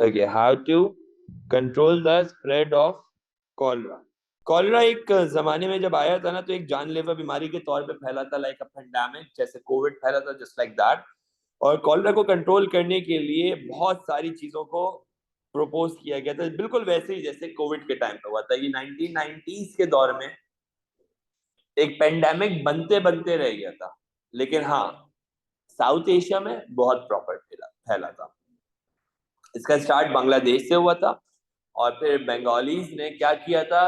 Okay, how to control the spread of cholera. Cholera एक जमाने में जब आया था ना, तो एक जानलेवा बीमारी के तौर पे फैला था, लाइक अ पेंडेमिक, जैसे कोविड फैला था, जस्ट लाइक दैट। और कॉलरा को कंट्रोल करने के लिए बहुत सारी चीजों को प्रपोज किया गया था, बिल्कुल वैसे ही जैसे कोविड के टाइम पे हुआ था। ये 1990s के दौर में एक पेंडेमिक बनते बनते रह गया था, लेकिन हाँ, साउथ एशिया में बहुत प्रॉपर फैला था। इसका स्टार्ट बांग्लादेश से हुआ था, और फिर बंगालीज ने क्या किया था,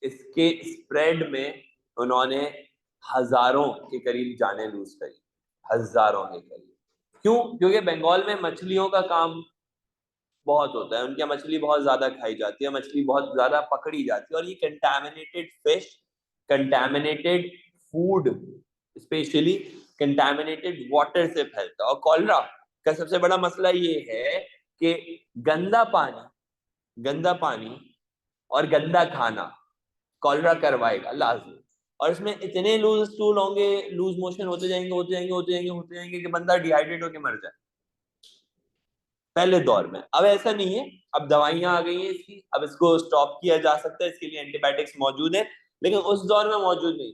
इसके स्प्रेड में उन्होंने हजारों के करीब जाने लूज करी, हजारों के करीब। क्यों? क्योंकि बंगाल में मछलियों का काम बहुत होता है, उनकी मछली बहुत ज्यादा खाई जाती है, मछली बहुत ज्यादा पकड़ी जाती है, और ये contaminated fish, contaminated food, specially contaminated water से फैलता है। और कॉलरा का सबसे बड़ा मसला ये है कि गंदा पानी और गंदा खाना कॉलरा करवाएगा लाजमी। और इसमें इतने लूज स्टूल होंगे, लूज मोशन होते जाएंगे कि बंदा डिहाइड्रेट होकर मर जाए। पहले दौर में, अब ऐसा नहीं है, अब दवाइयां आ गई हैं इसकी, अब इसको स्टॉप किया जा सकता है, इसके लिए एंटीबायोटिक्स मौजूद है, लेकिन उस दौर में मौजूद नहीं।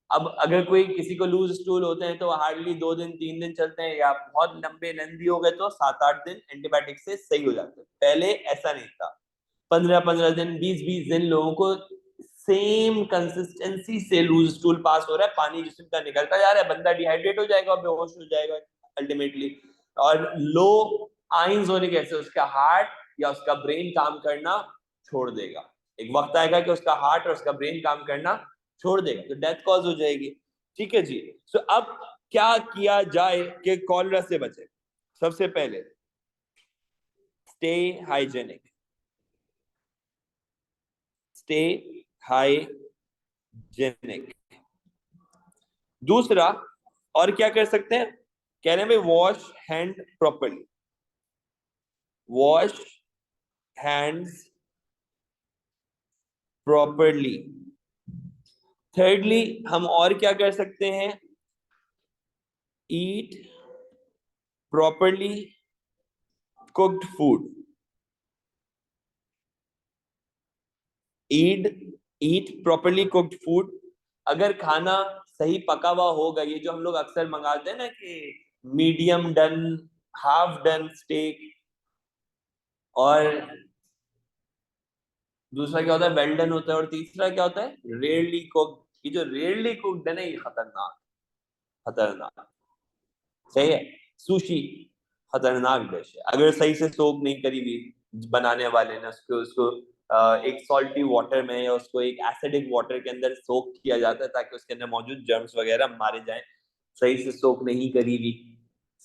अब अगर कोई किसी को लूज स्टूल होते हैं तो हार्डली 2 दिन 3 दिन चलते हैं, या बहुत लंबे लेंदी हो गए तो 7 8 दिन एंटीबायोटिक से सही हो जाते हैं। पहले ऐसा नहीं था, 15 15 दिन 20 20 दिन लोगों को सेम कंसिस्टेंसी से लूज स्टूल पास हो रहा है, पानी जिस्म का निकलता जा रहा है, बंदा डिहाइड्रेट हो जाएगा और बेहोश हो जाएगा अल्टीमेटली। और लो आइंस होने कैसे, उसका हार्ट या उसका ब्रेन काम करना छोड़ देगा। एक वक्त आएगा कि उसका हार्ट और उसका ब्रेन काम करना छोड़ देगा, तो डेथ कॉज हो जाएगी। ठीक है जी। सो अब क्या किया जाए कि कॉलरा से बचे? सबसे पहले स्टे हाइजेनिक, स्टे हाइजेनिक। दूसरा, और क्या कर सकते हैं? कह रहे हैं भाई wash hand properly, wash hands properly. Thirdly, हम और क्या कर सकते हैं? ईट प्रॉपरली कुक्ड फूड, ईट ईट प्रॉपरली कुक्ड फूड। अगर खाना सही पका हुआ होगा, ये जो हम लोग अक्सर मंगाते हैं ना कि medium done, half done steak, और दूसरा क्या होता है, वेल डन होता है, और तीसरा क्या होता है, रेयरली कुक्ड। ये जो रेयरली कुक्ड है ना, ये खतरनाक, खतरनाक। सही है, सुशी खतरनाक डिश है। अगर सही से सोक नहीं करी हुई बनाने वाले ने, उसको उसको एक सॉल्टी वाटर में या उसको एक एसिडिक वाटर के अंदर सोक किया जाता है ताकि उसके अंदर मौजूद जर्म्स वगैरह मारे जाएं। सही से सोक नहीं करी हुई,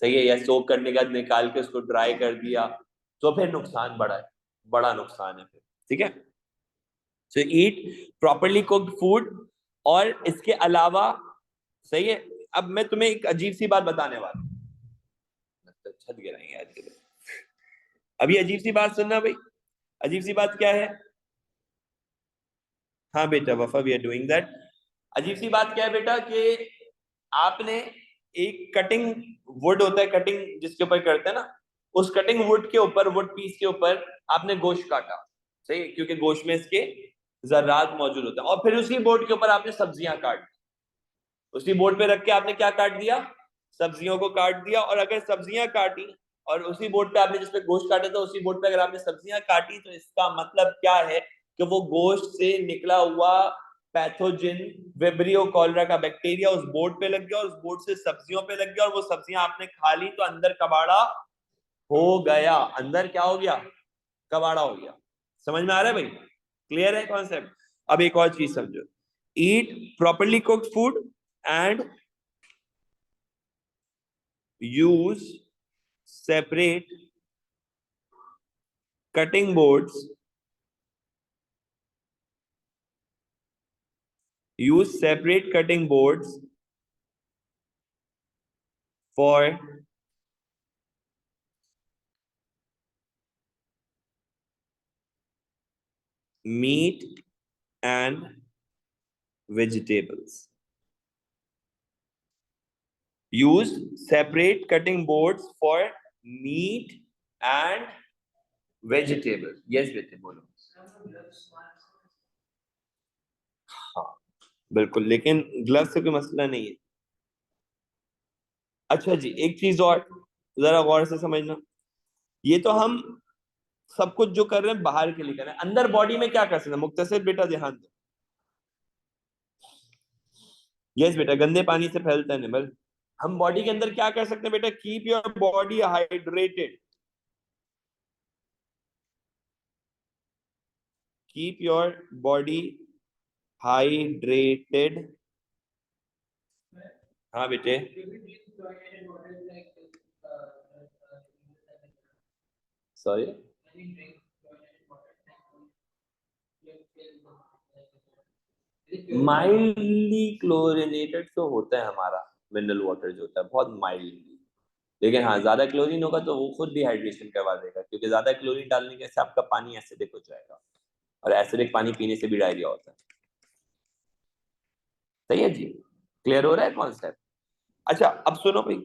सही है, या सोक करने के बाद निकाल के उसको ड्राई कर दिया, तो फिर नुकसान बड़ा है, बड़ा नुकसान है फिर। ठीक है, सो ईट प्रॉपरली कुक्ड फूड। और इसके अलावा, सही है, अब मैं तुम्हें एक अजीब सी बात बताने वाला हूं, छत गिराएंगे आज के दिन। अभी अजीब सी बात सुनना भाई, अजीब सी बात क्या है? हाँ बेटा वफा, वी आर डूइंग दैट। अजीब सी बात क्या है बेटा कि आपने एक कटिंग वुड होता है, कटिंग जिसके ऊपर करते हैं ना, उस कटिंग वुड के ऊपर, वुड पीस के ऊपर आपने गोश्त काटा, सही है, क्योंकि गोश्त में इसके जर्रात मौजूद होते हैं। और फिर उसी बोर्ड के ऊपर आपने सब्जियां काट दी, उसी बोर्ड पे रख के आपने क्या काट दिया? सब्जियों को काट दिया। और अगर सब्जियां काटी और उसी बोर्ड पे आपने जिसपे गोश्त काटा था, उसी बोर्ड पे अगर आपने सब्जियां काटी, तो इसका मतलब क्या है कि वो गोश्त से निकला हुआ पैथोजिन विब्रियो कॉलरा का बैक्टीरिया उस बोर्ड पे लग गया, और उस बोर्ड से सब्जियों पे लग गया, और वो सब्जियां आपने खा ली, तो अंदर कबाड़ा हो गया। अंदर क्या हो गया? कबाड़ा हो गया। समझ में आ रहा है भाई? क्लियर है कॉन्सेप्ट? अब एक और चीज समझो, ईट properly cooked food and use separate cutting boards, use separate cutting boards for meat and vegetables. Use separate cutting boards for meat and vegetable. Yes बेटे बोलो। हाँ बिल्कुल, लेकिन ग्लव से कोई मसला नहीं है। अच्छा जी, एक चीज और जरा गौर से समझना, ये तो हम सब कुछ जो कर रहे हैं बाहर के लिए कर रहे हैं, अंदर बॉडी में क्या कर सकते हैं? मुक्तसर बेटा ध्यान दो। यस बेटा, गंदे पानी से फैलता है निमल। हम बॉडी के अंदर क्या कर सकते हैं बेटा? Keep your body hydrated, keep your body hydrated. हाँ बेटे। सॉरी, माइल्डली क्लोरिनेटेड तो होता है हमारा मिनरल वाटर, जो होता है बहुत माइल्डली। लेकिन हाँ, ज्यादा क्लोरीन होगा तो वो खुद डिहाइड्रेशन करवा देगा, क्योंकि ज्यादा क्लोरीन डालने के से आपका पानी एसिडिक हो जाएगा, और एसिडिक पानी पीने से भी डायरिया होता है। सही है जी, क्लियर हो रहा है कॉन्सेप्ट? अच्छा अब सुनो भाई,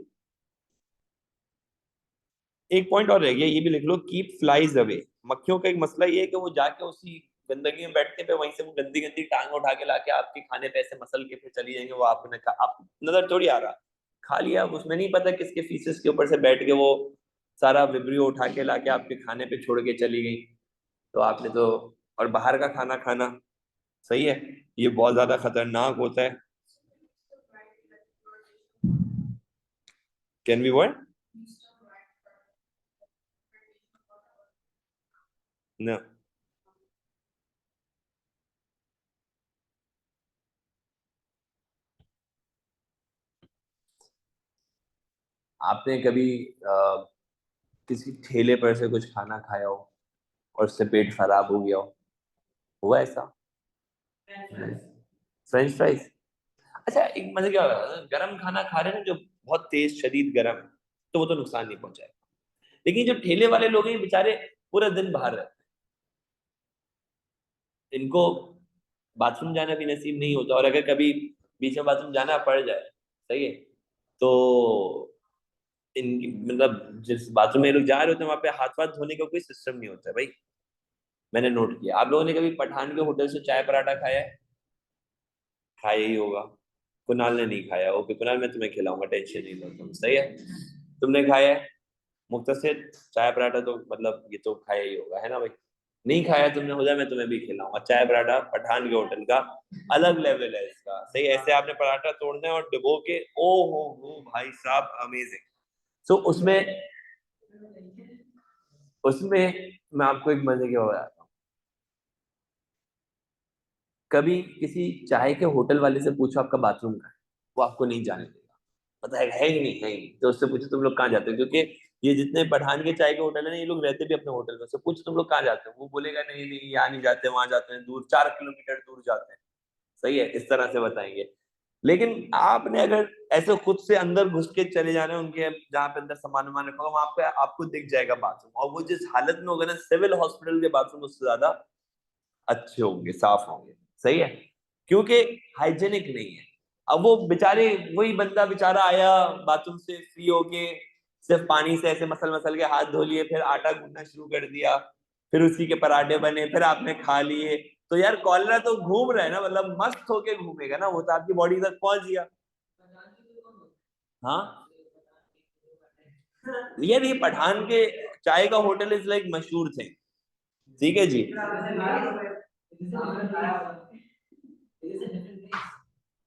एक पॉइंट और रह गया, ये भी लिख लो, कीप फ्लाइज अवे। मक्खियों का एक मसला ये है कि वो जाके उसी गंदगी में बैठते पे वहीं से वो गंदी गंदी टांग उठा के लाके आपके खाने पे ऐसे मसल के फिर चली जाएंगे। वो आपने कहा, आप नजर थोड़ी आ रहा, खा लिया, उसमें नहीं पता किसके फीसेस के ऊपर से बैठ के वो सारा विब्रियो उठा के लाके आपके खाने पे छोड़ के चली गई। तो आपने तो, और बाहर का खाना खाना, सही है, ये बहुत ज्यादा खतरनाक होता है। कैन बी वर्ड ना। आपने कभी किसी ठेले पर से कुछ खाना खाया हो और उससे पेट खराब हो गया हो? हुआ ऐसा? French fries? अच्छा एक मतलब क्या होगा, गरम खाना खा रहे हैं ना जो बहुत तेज शदीद गरम, तो वो तो नुकसान नहीं पहुंचाएगा। लेकिन जो ठेले वाले लोग हैं बेचारे पूरा दिन बाहर रहते हैं, इनको बाथरूम जाना भी नसीब नहीं होता, और अगर कभी बीच में बाथरूम जाना पड़ जाए, सही है, तो इनकी मतलब जिस बाथरूम में ये लोग जा रहे होते हैं वहां पे हाथ वाथ धोने का कोई सिस्टम नहीं होता है भाई। मैंने नोट किया। आप लोगों ने कभी पठान के होटल से चाय पराठा खाया है? खाया ही होगा। कुणाल ने नहीं खाया, ओके कुणाल मैं तुम्हें खिलाऊंगा, टेंशन नहीं लो तुम, सही है। तुमने खाया है मुक्तसर चाय पराठा? तो मतलब ये तो खाया ही होगा, है ना भाई? नहीं खाया तुमने, हो जाए मैं तुम्हें भी खिलाऊंगा चाय पराठा पठान के होटल का। अलग लेवल है इसका, सही। ऐसे आपने पराठा तोड़ना है और डुबो के, ओ हो भाई साहब अमेजिंग। सो उसमें उसमें मैं आपको एक मजे की बात बताता हूँ। कभी किसी चाय के होटल वाले से पूछो आपका बाथरूम कहाँ है, वो आपको नहीं जाने देगा। पता है ही नहीं, है ही नहीं। तो उससे पूछो तुम लोग कहाँ जाते हो, क्योंकि ये जितने पठान के चाय के होटल है ना, ये लोग रहते भी अपने होटल में। से पूछ तुम लोग कहाँ जाते हो, वो बोलेगा नहीं नहीं यहाँ नहीं जाते, वहां जाते हैं, दूर 4 किलोमीटर दूर जाते हैं। सही है, इस तरह से बताएंगे। लेकिन आपने अगर ऐसे खुद से अंदर घुस के चले जाना है उनके, जहाँ पे अंदर सामान वामान रखा होगा, वहां पे आपको दिख जाएगा बाथरूम, और वो जिस हालत में होगा ना, सिविल हॉस्पिटल के बाथरूम उससे ज्यादा अच्छे होंगे, साफ होंगे। सही है, क्योंकि हाइजेनिक नहीं है। अब वो बेचारे, वही बंदा बेचारा आया बाथरूम से फ्री होके, सिर्फ पानी से ऐसे मसल मसल के हाथ धो लिए, फिर आटा गूंदना शुरू कर दिया, फिर उसी के पराठे बने, फिर आपने खा लिए। तो यार कॉलरा तो घूम रहा है ना, मतलब मस्त होके घूमेगा ना, वो तो आपकी बॉडी तक पहुंच गया। हाँ यार, ये पठान के चाय का होटल इज लाइक मशहूर थे। ठीक है जी।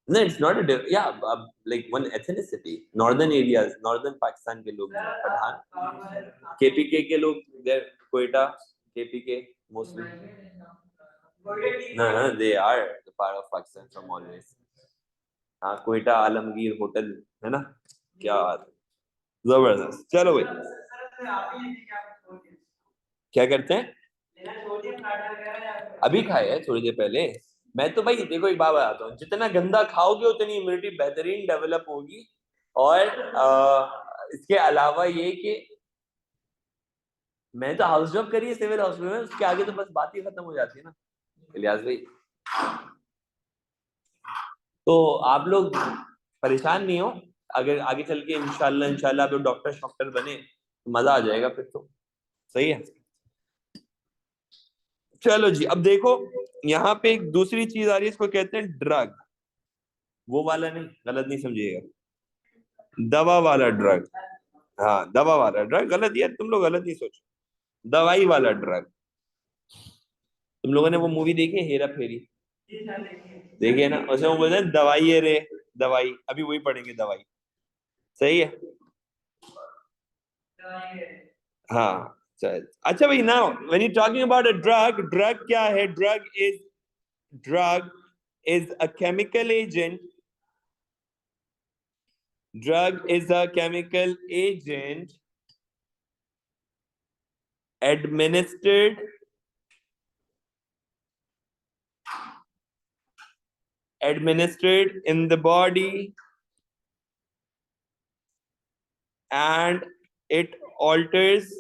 No, it's not a yeah, like one ethnicity. Northern areas, northern Pakistan के लोग हैं पठान, केपीके के लोग, they're Quetta, KPK mostly. No, no, they are the part of Pakistan from always. हाँ, कोयटा आलमगीर होटल, है ना? क्या बात है, जबरदस्त। चलो भाई, क्या करते हैं? अभी खाए है थोड़ी देर पहले। मैं तो भाई देखो एक बात बताता हूँ, जितना गंदा खाओगे उतनी इम्यूनिटी बेहतरीन डेवलप होगी। और इसके अलावा ये कि मैं तो हाउस जॉब करी है सिविल हॉस्पिटल में, उसके आगे तो बस बात ही खत्म हो जाती है ना इलियास भाई। तो आप लोग परेशान नहीं हो, अगर आगे चल के इंशाल्लाह इंशाल्लाह आप लोग डॉक्टर शॉक्टर बने तो मजा आ जाएगा फिर तो। सही है। चलो जी, अब देखो यहाँ पे एक दूसरी चीज आ रही है, इसको कहते हैं ड्रग। वो वाला नहीं, गलत नहीं समझिएगा, दवा वाला ड्रग। हाँ, दवा वाला ड्रग, गलत यार, तुम लोग गलत नहीं सोचो, दवाई वाला ड्रग। तुम लोगों ने वो मूवी देखी है, हेरा फेरी? देखिए ना, उसमें वो बोलते हैं दवाई है रे, दवाई, अभी वही पढ़ेंगे दवाई। सही है। हाँ चल, अच्छा भाई, now when you talking about a drug, drug क्या है? Drug is a chemical agent. Drug is a chemical agent administered in the body, and it alters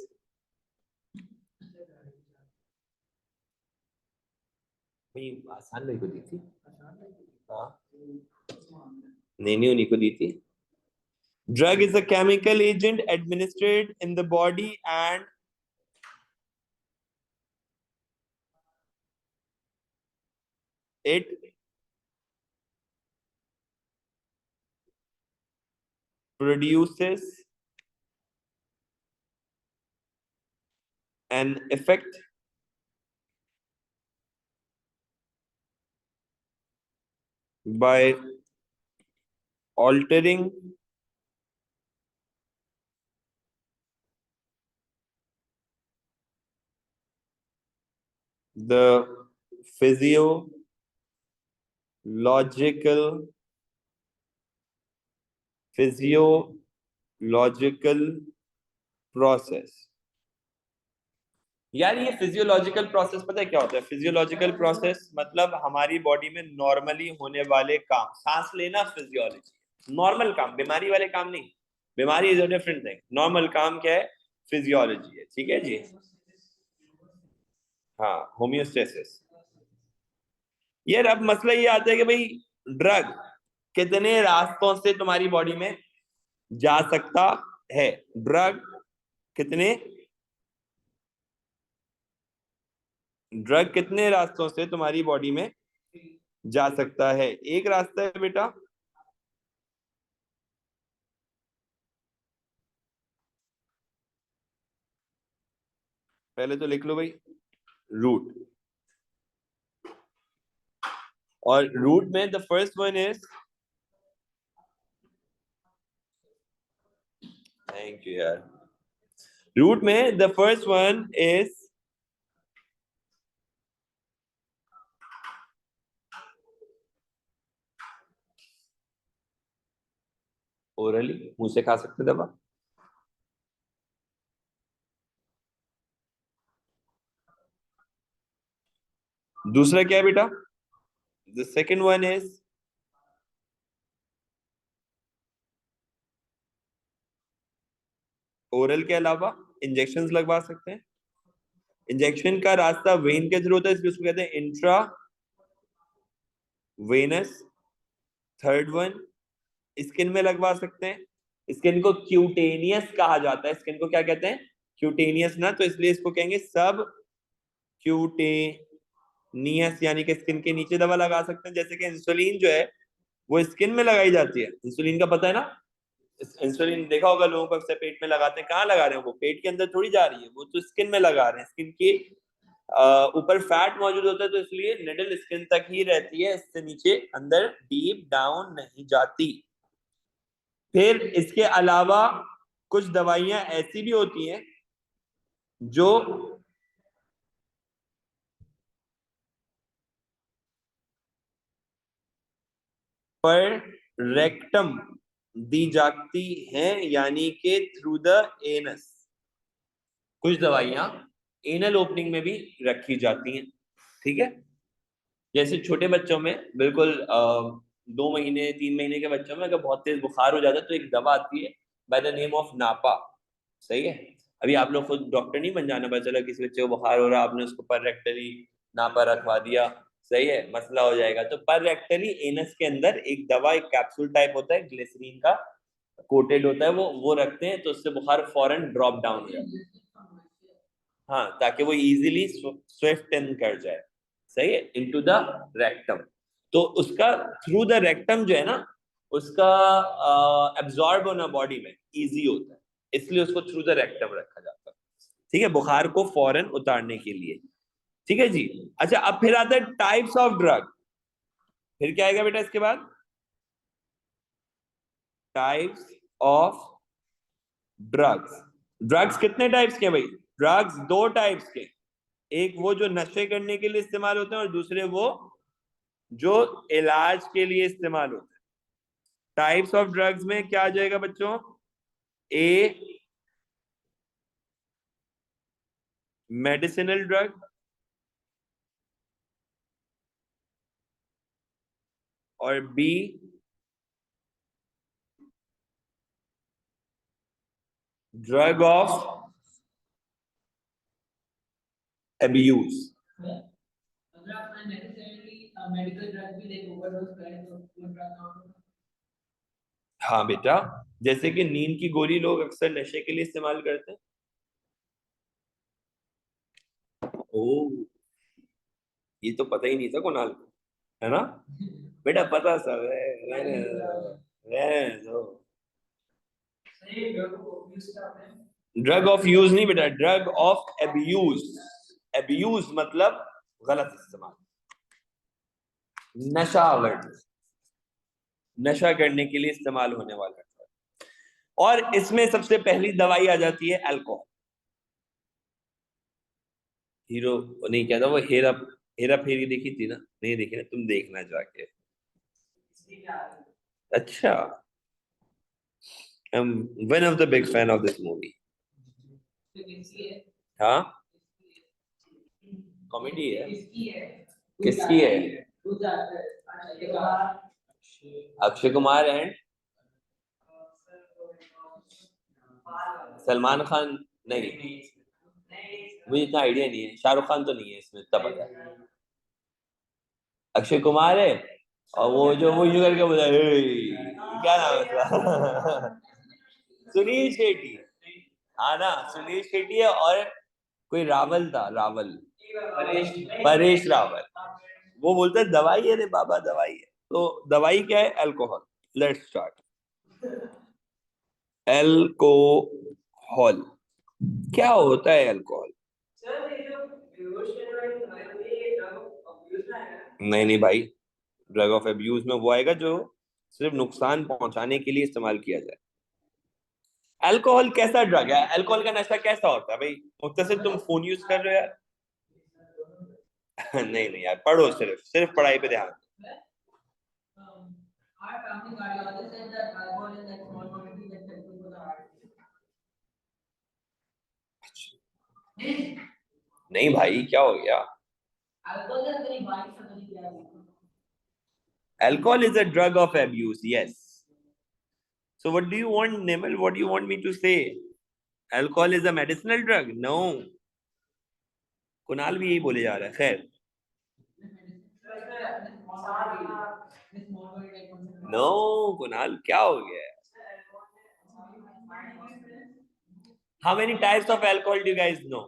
आसान नहीं को दी थी। हाँ, नहीं उन्हीं को दी थी। Drug is a chemical agent administered in the body, and it produces an effect by altering the physiological process। यार ये फिजियोलॉजिकल प्रोसेस पता है क्या होता है? फिजियोलॉजिकल प्रोसेस मतलब हमारी बॉडी में नॉर्मली होने वाले काम, सांस लेना फिजियोलॉजी, नॉर्मल काम, बीमारी वाले काम नहीं। बीमारी is a different thing, normal काम क्या है? फिजियोलॉजी है, ठीक है जी। हाँ, होम्योस्टेसिस। यार अब मसला ये आता है कि भाई ड्रग कितने रास्तों से तुम्हारी बॉडी में जा सकता है? ड्रग कितने ड्रग कितने रास्तों से तुम्हारी बॉडी में जा सकता है? एक रास्ता है बेटा, पहले तो लिख लो भाई, रूट। और रूट में the first one is, thank you यार, रूट में the first one is orally, मुंह से खा सकते दवा। दूसरा क्या है बेटा? The second one is oral के अलावा इंजेक्शन लगवा सकते हैं। इंजेक्शन का रास्ता वेन के थ्रू होता है, इसलिए उसको कहते हैं intravenous. Third one skin में लगवा सकते हैं, स्किन को क्यूटेनियस कहा जाता है। स्किन को क्या कहते हैं? क्यूटेनियस ना, तो इसलिए इसको कहेंगे सब क्यूटेनियस, यानी कि स्किन के नीचे दवा लगा सकते हैं। जैसे कि इंसुलिन जो है वो स्किन में लगाई जाती है, इंसुलिन का पता है ना? इंसुलिन देखा होगा लोगों को, अक्सर पेट में लगाते हैं। कहाँ लगा रहे हैं? वो पेट के अंदर थोड़ी जा रही है, वो तो स्किन में लगा रहे हैं। स्किन के ऊपर फैट मौजूद होता है, तो इसलिए निडल स्किन तक ही रहती है, इससे नीचे अंदर डीप डाउन नहीं जाती। फिर इसके अलावा कुछ दवाइयां ऐसी भी होती हैं जो पर रेक्टम दी जाती हैं, यानी कि थ्रू द एनस। कुछ दवाइयां एनल ओपनिंग में भी रखी जाती हैं, ठीक है। जैसे छोटे बच्चों में बिल्कुल 2 महीने 3 महीने के बच्चों में अगर बहुत तेज बुखार हो जाता है, तो एक दवा आती है बाय द नेम ऑफ नापा। सही है। अभी आप लोग खुद डॉक्टर नहीं बन जाना, पता चला किसी बच्चे को बुखार हो रहा है, आपने उसको पर रेक्टली नापा रखवा दिया, सही है, मसला हो जाएगा। तो पर रेक्टली एनस के अंदर एक दवा, एक कैप्सूल टाइप होता है, ग्लिसरीन का कोटेड होता है, वो रखते हैं, तो उससे बुखार फौरन ड्रॉप डाउन हो जाता है। हाँ, ताकि वो इजीली स्विफ्ट इन कर जाए, सही है, इनटू द रेक्टम। तो उसका थ्रू द रेक्टम जो है ना, उसका एब्जॉर्ब होना बॉडी में इजी होता है, इसलिए उसको थ्रू द रेक्टम रखा जाता है, ठीक है, बुखार को फौरन उतारने के लिए। ठीक है जी। अच्छा, अब फिर आता है टाइप्स ऑफ ड्रग। फिर क्या आएगा बेटा इसके बाद? Types of drugs. ड्रग्स कितने टाइप्स के भाई? ड्रग्स दो टाइप्स के, एक वो जो नशे करने के लिए इस्तेमाल होते हैं और दूसरे वो जो इलाज के लिए इस्तेमाल होते हैं। टाइप्स ऑफ ड्रग्स में क्या आ जाएगा बच्चों? ए मेडिसिनल ड्रग और बी ड्रग ऑफ अब्यूज। हाँ बेटा, जैसे कि नींद की गोली लोग अक्सर नशे के लिए इस्तेमाल करते हैं। ओ, ये तो पता ही नहीं था कुणाल को, है ना? बेटा पता सब है, रहने दो, रहने दो। ड्रग ऑफ यूज नहीं बेटा, ड्रग ऑफ एब्यूज। एब्यूज मतलब गलत इस्तेमाल, नशा करना, नशा करने के लिए इस्तेमाल होने वाला ड्रग। और इसमें सबसे पहली दवाई आ जाती है अल्कोहल। हीरो नहीं कहता वो, हेरा हेरा फेरी देखी थी ना? नहीं देखी ना? तुम देखना जाके। अच्छा, I'm one of the big fan of this movie. हाँ, कॉमेडी है। किसकी है? अक्षय कुमार एंड सलमान खान? नहीं, मुझे इतना आइडिया नहीं है। शाहरुख खान तो नहीं है इसमें, इतना पता है। अक्षय कुमार है, और वो जो वो यूं करके बोला, "हे", क्या नाम है उसका? सुनील शेट्टी। हाँ ना, सुनील शेट्टी है, और कोई रावल था, रावल, परेश रावल। वो बोलते हैं दवाई है रे बाबा, दवाई है। तो दवाई क्या है? अल्कोहल। Let's start. अल्कोहल क्या होता है? अल्कोहल, नहीं नहीं भाई, ड्रग ऑफ अब्यूज में वो आएगा जो सिर्फ नुकसान पहुंचाने के लिए इस्तेमाल किया जाए। अल्कोहल कैसा ड्रग है? अल्कोहल का नशा कैसा होता है भाई? मुख्तसर तुम फोन यूज कर रहे हो यार। नहीं नहीं यार, पढ़ो, सिर्फ सिर्फ पढ़ाई पे ध्यान। नहीं भाई, क्या हो गया? Alcohol is a drug of abuse, yes. So what do you want, Nimal? What do you want me to say? Alcohol is a medicinal drug? No. Kunal भी यही बोले जा रहा है। खैर, नो कुणाल, क्या हो गया? How many types of alcohol do you guys know?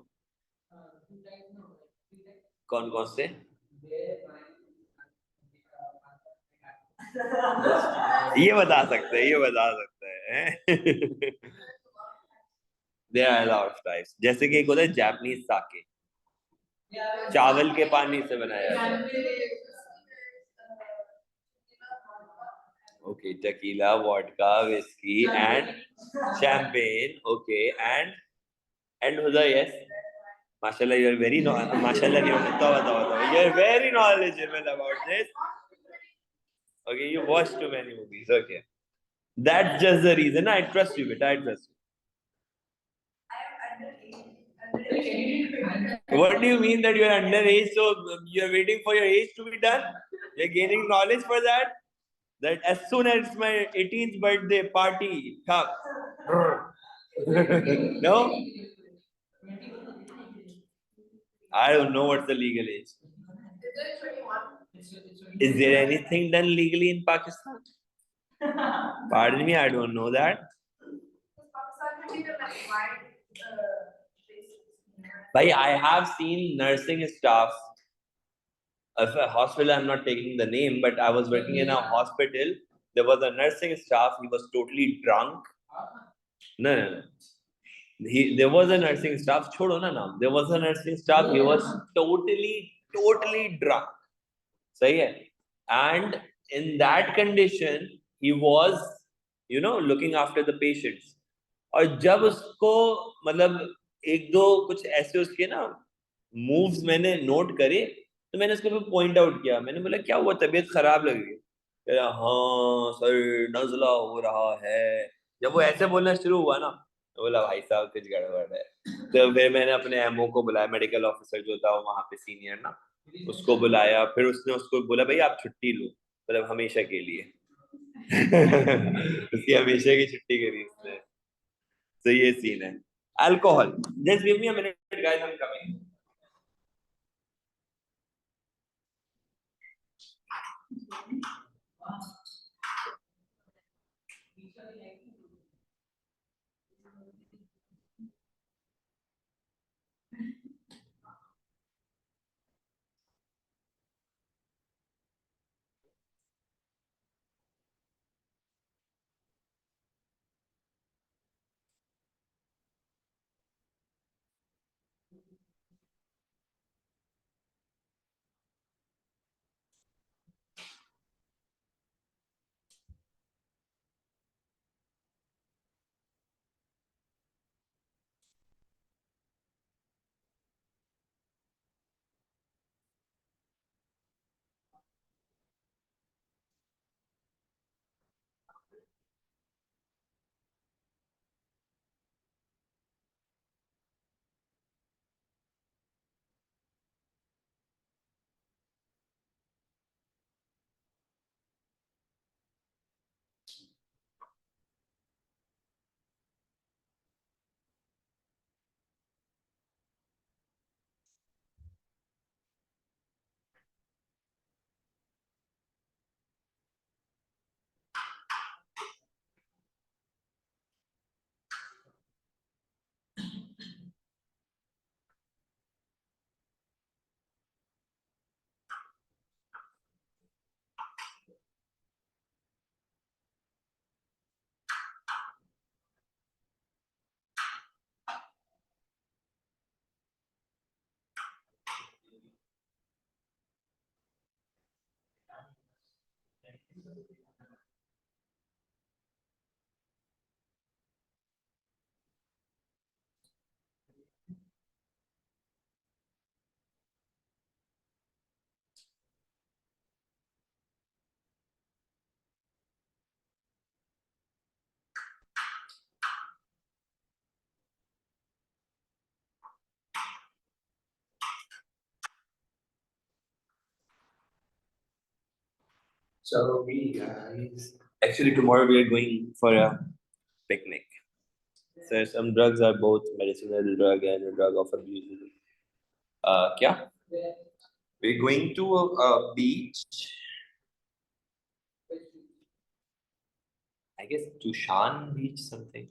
कौन कौन से? ये बता सकते हैं, ये बता सकते हैं। There are a lot of types. जैसे कि एक होता है जापानीज साके, चावल के पानी से बनाया जाता है। Okay, tequila, vodka, whiskey, and champagne. Okay, and Huda, yes. Mashallah, you are very Mashallah, you are very knowledgeable about this. Okay, you watched too many movies. Okay, that's just the reason. I trust you, beta. I trust you. What do you mean that you are underage? So you are waiting for your age to be done? You're gaining knowledge for that? That as soon as it's my 18th birthday party, come. No? I don't know what's the legal age. Is there anything done legally in Pakistan? Pardon me, I don't know that. भाई I have seen nursing staff of a hospital. I'm not taking the name, but I was working in a hospital. There was a nursing staff. He was totally drunk. No, no, no. There was a nursing staff. छोड़ो ना नाम. There was a nursing staff. He was totally drunk. सही है. And in that condition, he was, looking after the patients. और जब उसको मतलब एक दो कुछ ऐसे उसके ना मूव्स मैंने नोट करे, तो मैंने उसके ऊपर पॉइंट आउट किया. मैंने बोला क्या हुआ, तबीयत खराब लग रही है? कह रहा, हाँ सर, नजला हो रहा है. जब वो ऐसे बोलना शुरू हुआ ना, तो बोला भाई साहब कुछ गड़बड़ है. तो फिर मैंने अपने एमओ को बुलाया, मेडिकल ऑफिसर जो था वो वहां पे सीनियर ना, उसको बुलाया. फिर उसने उसको बोला भाई आप छुट्टी लो, मतलब हमेशा के लिए. उसकी हमेशा की छुट्टी करी उसने. तो ये सीन है. Alcohol. Just give me a minute guys, I am coming. So we guys, actually tomorrow we are going for a picnic. So some drugs are both medicinal drug and a drug of abuse. क्या? We're going to a beach. I guess Tushan Beach something.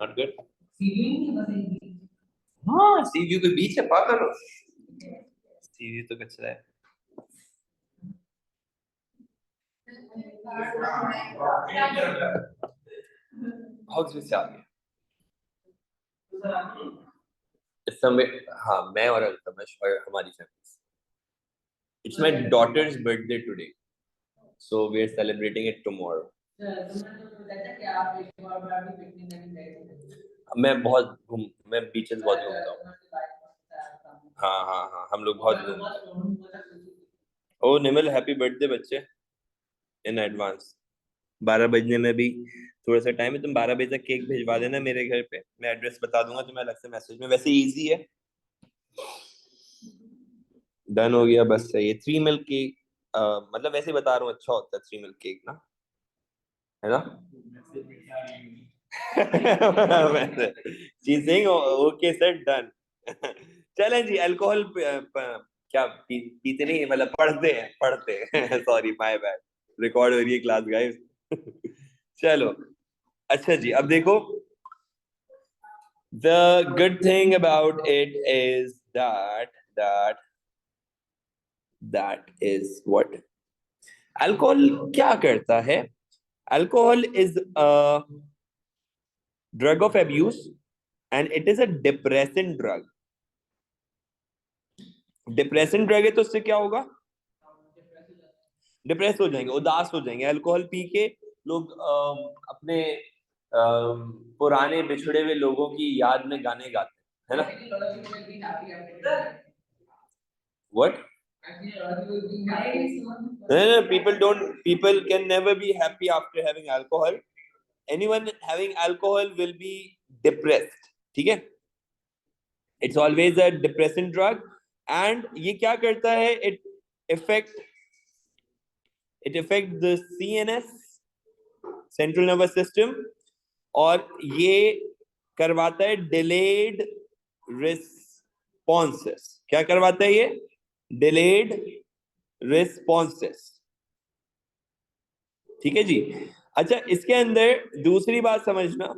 Not good. हाँ, सी view के बीच है पागल हो. सी view तो कचरा है. Hawks में से आ गया. इस समय हाँ, मैं और अल्तमश और हमारी family. It's my daughter's birthday today, so we are celebrating it tomorrow. मैं बीचेस बहुत घूमता हूँ. हाँ हाँ हाँ, हम लोग बहुत घूमते हैं. ओ निमल, हैप्पी बर्थडे बच्चे, इन एडवांस. 12 बजने में भी थोड़ा सा टाइम है. तुम 12 बजे तक केक भिजवा देना मेरे घर पे. मैं एड्रेस बता दूंगा तुम्हें अलग से मैसेज में. वैसे इजी है. डन हो गया. बस ये 3 मिल्क केक, मतलब वैसे बता रहा हूँ, अच्छा होता है 3 मिल्क केक ना, है ना? She's saying okay sir, done. चलें जी. अल्कोहल क्या पीते नहीं, मतलब पढ़ते हैं. Sorry, my bad. रिकॉर्ड हो रही है क्लास गाइस. चलो. अच्छा जी, अब देखो. The good thing about it is that is what alcohol क्या करता है. Alcohol is a drug of abuse and it is a depressant drug. Depression drug है तो उससे क्या होगा, डिप्रेस हो जाएंगे, उदास हो जाएंगे. अल्कोहल पी के लोग अपने पुराने बिछड़े हुए लोगों की याद में गाने गाते हैं, है ना. What. No, people can never be happy after having alcohol. Anyone having alcohol will be depressed. ठीक है. It's always a depressant drug. And ये क्या करता है, it affect the CNS, central nervous system, और ये करवाता है delayed responses. क्या करवाता है ये, delayed responses. ठीक है जी. अच्छा, इसके अंदर दूसरी बात समझना,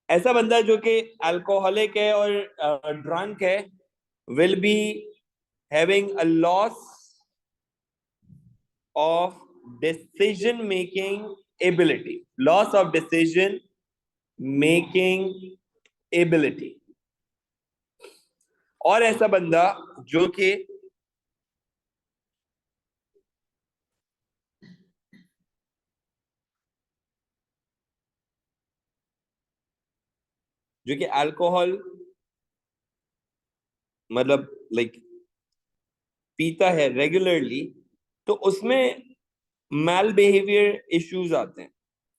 ऐसा बंदा जो कि अल्कोहलिक है और ड्रंक है will be having a loss of decision making ability. Loss of decision making ability. और ऐसा बंदा जो कि अल्कोहल मतलब लाइक पीता है रेगुलरली, तो उसमें मैल बिहेवियर इश्यूज आते हैं.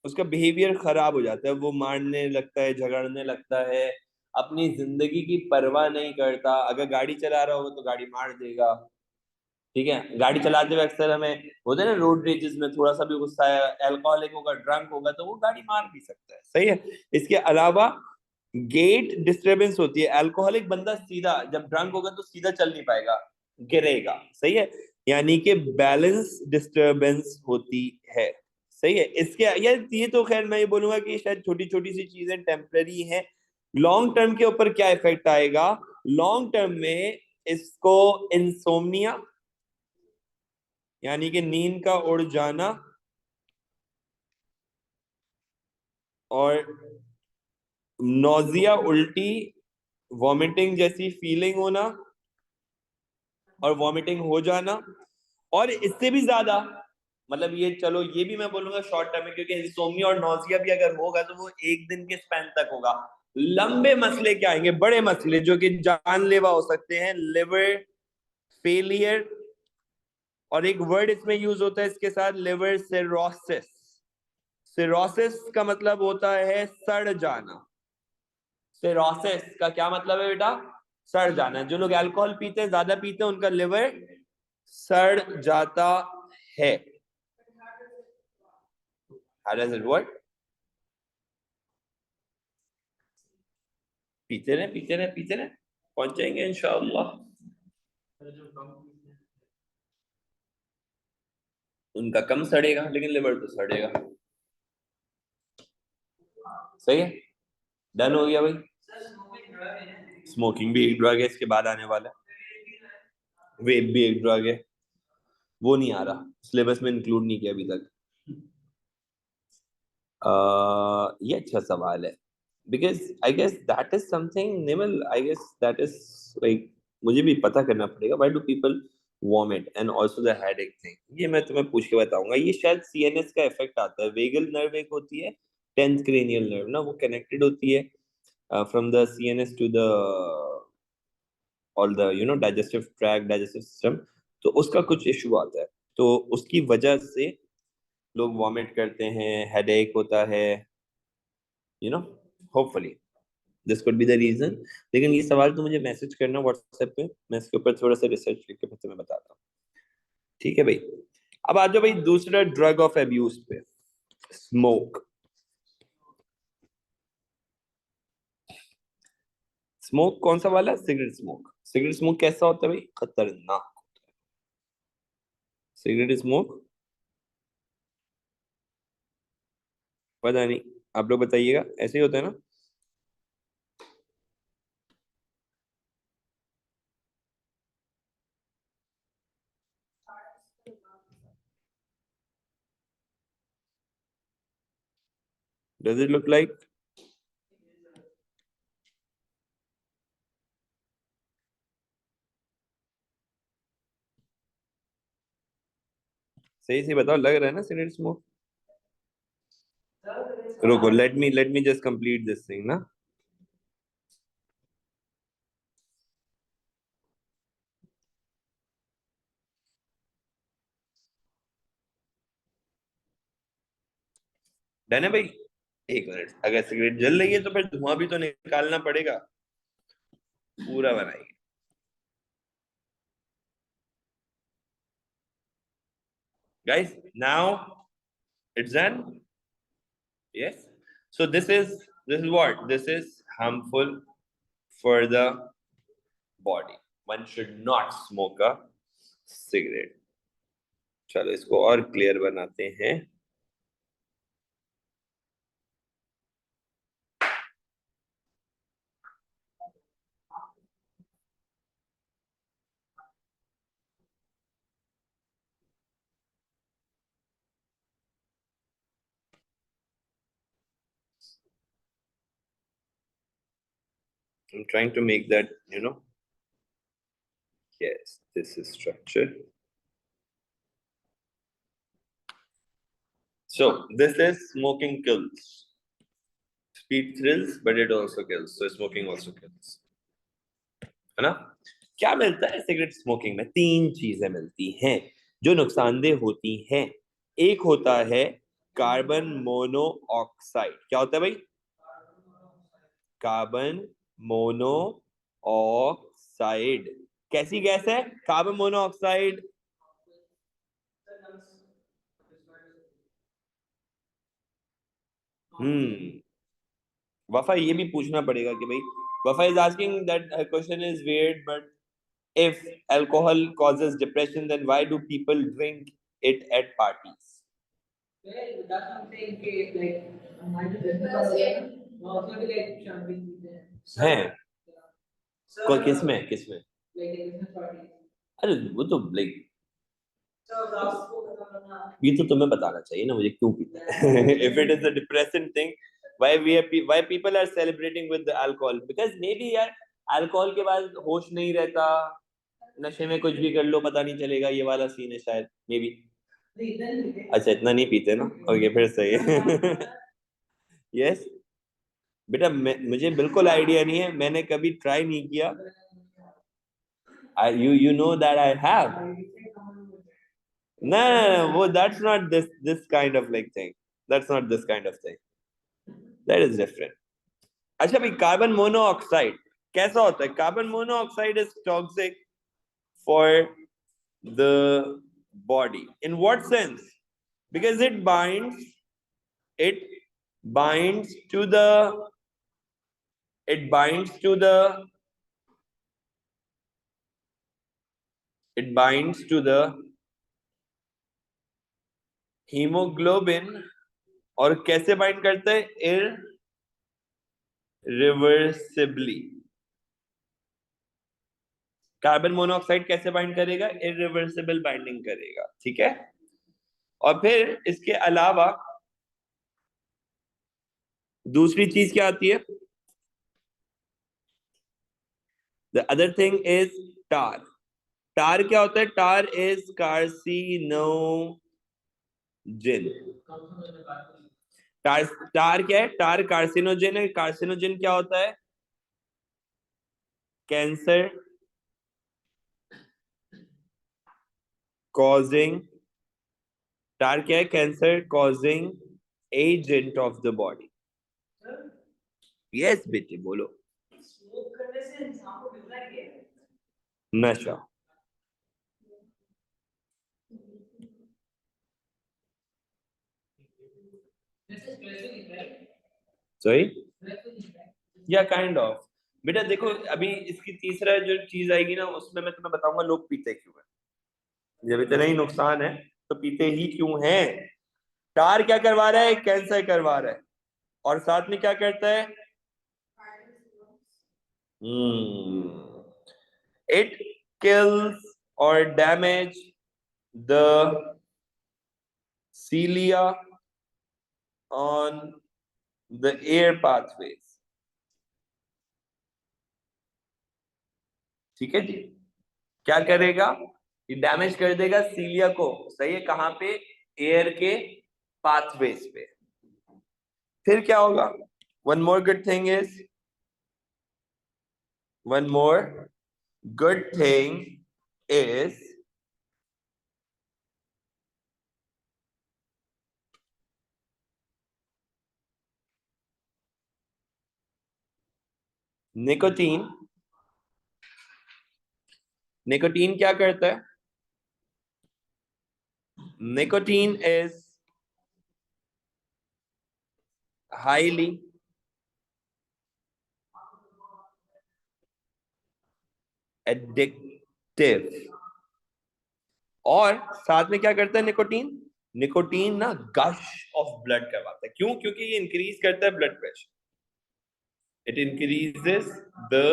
उसका बिहेवियर खराब हो जाता है, वो मारने लगता है, झगड़ने लगता है, अपनी जिंदगी की परवाह नहीं करता. अगर गाड़ी चला रहा होगा तो गाड़ी मार देगा. ठीक है. गाड़ी चलाते हुए अक्सर हमें होता है ना, रोड रेजेस में थोड़ा सा भी गुस्सा है, अल्कोहलिक होगा, ड्रंक होगा, तो वो गाड़ी मार भी सकता है. सही है. इसके अलावा गेट डिस्टरबेंस होती है. अल्कोहलिक बंदा सीधा, जब ड्रंक होगा तो सीधा चल नहीं पाएगा, गिरेगा. सही है. यानी कि बैलेंस डिस्टरबेंस होती है. सही है. इसके ये तो खैर मैं ये बोलूंगा कि शायद छोटी छोटी सी चीजें टेम्पररी हैं. लॉन्ग टर्म के ऊपर क्या इफेक्ट आएगा, लॉन्ग टर्म में इसको इंसोम्निया यानी कि नींद का उड़ जाना, और नोजिया उल्टी वॉमिटिंग जैसी फीलिंग होना, और वॉमिटिंग हो जाना. और इससे भी ज्यादा मतलब ये, चलो ये भी मैं बोलूंगा शॉर्ट टर्म में, क्योंकि इंसोम्निया और नोजिया भी अगर होगा तो वो एक दिन के स्पैन तक होगा. लंबे मसले क्या आएंगे, बड़े मसले जो कि जानलेवा हो सकते हैं, लिवर फेलियर, और एक वर्ड इसमें यूज होता है इसके साथ, लिवर सिरोसिस. सिरोसिस का मतलब होता है सड़ जाना. सिरोसिस का क्या मतलब है बेटा, सड़ जाना. जो लोग अल्कोहल पीते हैं, ज्यादा पीते हैं, उनका लिवर सड़ जाता है. How does it work? पीते रहे पीते रहे पीते रहे, पहुंच जाएंगे इंशाअल्लाह. उनका कम सड़ेगा लेकिन लिवर तो सड़ेगा. सही है. डन हो गया भाई. स्मोकिंग भी एक ड्रग है, इसके बाद आने वाला है. वेप भी एक ड्रग है, वो नहीं आ रहा, सिलेबस में इंक्लूड नहीं किया अभी तक. ये अच्छा सवाल है, because I guess that is something निमल, I guess that is like, मुझे भी पता करना पड़ेगा. Why do people vomit and also the headache thing, ये मैं तुम्हें पूछ के बताऊंगा. ये शायद सीएनएस का इफेक्ट आता है. वेगल नर्व एक होती है, टेंथ क्रेनियल नर्व ना, वो कनेक्टेड होती है from the CNS to the all the digestive tract, digestive system. तो उसका कुछ इशू आता है, तो उसकी वजह से लोग वॉमिट करते हैं, हेडेक होता है, you know hopefully this could be the reason. लेकिन ये सवाल तो मुझे मैसेज करना व्हाट्सएप पे, मैं इसके ऊपर थोड़ा सा रिसर्च करके फिर तुम्हें बताता हूँ. ठीक है भाई. अब आ जाओ भाई दूसरा ड्रग ऑफ अब्यूज पे, स्मोक. स्मोक कौन सा वाला, सिगरेट स्मोक. सिगरेट स्मोक कैसा होता है भाई, खतरनाक. सिगरेट स्मोक पता नहीं, आप लोग बताइएगा, ऐसे ही होता है ना. Does it look like? सही से बताओ, लग रहा है ना सिगरेट स्मोक? रुको, let me just complete this thing ना. डन है भाई? एक मिनट, अगर सिगरेट जल रही है तो फिर धुआं भी तो निकालना पड़ेगा. पूरा बनाइए. Guys, now it's done. Yes. So this is what? This is harmful for the body. One should not smoke a cigarette. चलो इसको और क्लियर बनाते हैं. I'm trying to make that, yes, this is structure. So this is smoking kills. Speed thrills, but it also kills. So smoking also kills. है ना? क्या मिलता है सिगरेट स्मोकिंग में? 3 चीजें मिलती हैं जो नुकसानदेह होती हैं. एक होता है कार्बन मोनोऑक्साइड. क्या होता है भाई? Carbon monoxide. कैसी गैस है कार्बन मोनोऑक्साइड? वफा ये भी पूछना पड़ेगा कि भाई, वफा is asking that question is weird, but if alcohol causes depression, then why do people drink it at parties? Well, that's what I'm saying. है किसमें? अरे वो तो लाइक, ये तो तुम्हें बताना चाहिए ना मुझे क्यों पीता है. If it is a depressing thing, why people are celebrating with the alcohol? Because maybe यार अल्कोहल के बाद होश नहीं रहता, नशे में कुछ भी कर लो पता नहीं चलेगा, ये वाला सीन है शायद. May be. अच्छा इतना नहीं पीते ना. ओके फिर सही है. यस. बेटा मुझे बिल्कुल आइडिया नहीं है, मैंने कभी ट्राई नहीं किया. You know that I have. No, वो that's not this kind of like thing. That's not this kind of thing. That is different. अच्छा भाई, कार्बन मोनोऑक्साइड कैसा होता है? Carbon monoxide is toxic for the body. In what sense? Because it binds to the it binds to the it binds to the hemoglobin. और कैसे bind करता है? इररिवर्सिबली. Carbon monoxide कैसे बाइंड करेगा? इररिवर्सिबल बाइंडिंग करेगा. ठीक है. और फिर इसके अलावा दूसरी चीज क्या आती है? द अदर थिंग इज टार. टार क्या होता है? टार इज कार्सिनोजिन. टार क्या है? टार कार्सिनोजिन है. कार्सिनोजिन क्या होता है? Cancer causing. टार क्या है? Cancer causing agent of the body. Yes बेटे बोलो. नशा. सॉरी, या काइंड ऑफ. बेटा देखो, अभी इसकी तीसरा जो चीज आएगी ना, उसमें मैं तुम्हें बताऊंगा लोग पीते क्यों है. जब इतना ही नुकसान है तो पीते ही क्यों है? टार क्या करवा रहा है? कैंसर करवा रहा है. और साथ में क्या करता है? It kills or damage the cilia on the air pathways. ठीक है जी, क्या करेगा, ये डैमेज कर देगा सीलिया को, सही है, कहां पे, एयर के पाथवेज पे। फिर क्या होगा, one more good thing is, one more good thing is, nicotine. Nicotine क्या करता है, निकोटीन इज हाईली एडिक्टिव। और साथ में क्या करता है निकोटीन, निकोटीन ना गश ऑफ ब्लड करवाता है। क्यों, क्योंकि ये इंक्रीज करता है blood pressure, it increases the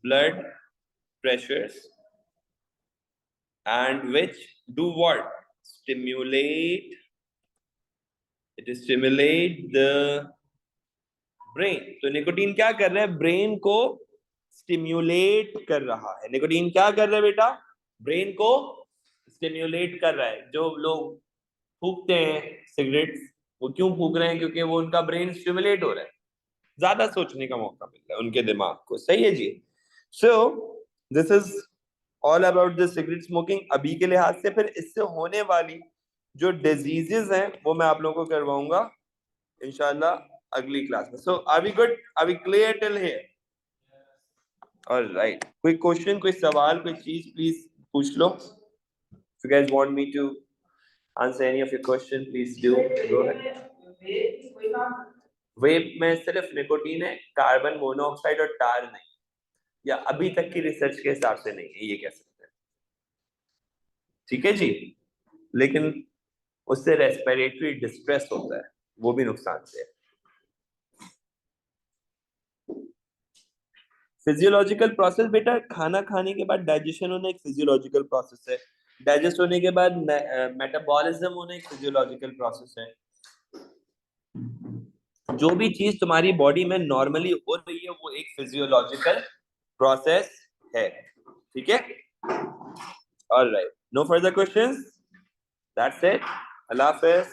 blood pressures and which do what, stimulate, it stimulate the brain। तो निकोटीन क्या कर रहा है, ब्रेन को स्टिम्युलेट कर रहा है। निकोटीन क्या कर रहा है बेटा, ब्रेन को स्टिम्युलेट कर रहा है। जो लोग फूकते हैं सिगरेट्स, वो क्यों फूक रहे हैं, क्योंकि वो उनका ब्रेन स्टिम्युलेट हो रहा है, ज्यादा सोचने का मौका मिल रहा है उनके दिमाग को, सही है जी। So this is all about the cigarette smoking अभी के लिहाज से। फिर इससे होने वाली जो डिजीजेस हैं वो मैं आप लोगों को करवाऊंगा इंशाल्लाह अगली क्लास में। So are we good, are we clear till here? Alright, कोई क्वेश्चन, कोई सवाल, कोई चीज प्लीज पूछ लो। If you guys want me to answer any of your question, please do go ahead. वेप में सिर्फ निकोटीन है, कार्बन मोनोऑक्साइड और टार नहीं, या अभी तक की रिसर्च के हिसाब से नहीं है, ये कह सकते हैं। ठीक है जी, लेकिन उससे रेस्पिरेटरी डिस्ट्रेस होता है, वो भी नुकसान से है। फिजियोलॉजिकल प्रोसेस बेटा, खाना खाने के बाद डाइजेशन होना एक फिजियोलॉजिकल प्रोसेस है, डाइजेस्ट होने के बाद मेटाबॉलिज्म होना एक फिजियोलॉजिकल प्रोसेस है। जो भी चीज तुम्हारी बॉडी में नॉर्मली हो रही है वो एक फिजियोलॉजिकल प्रोसेस है। ठीक है, alright, no further questions, that's it, अल्लाह हाफिज।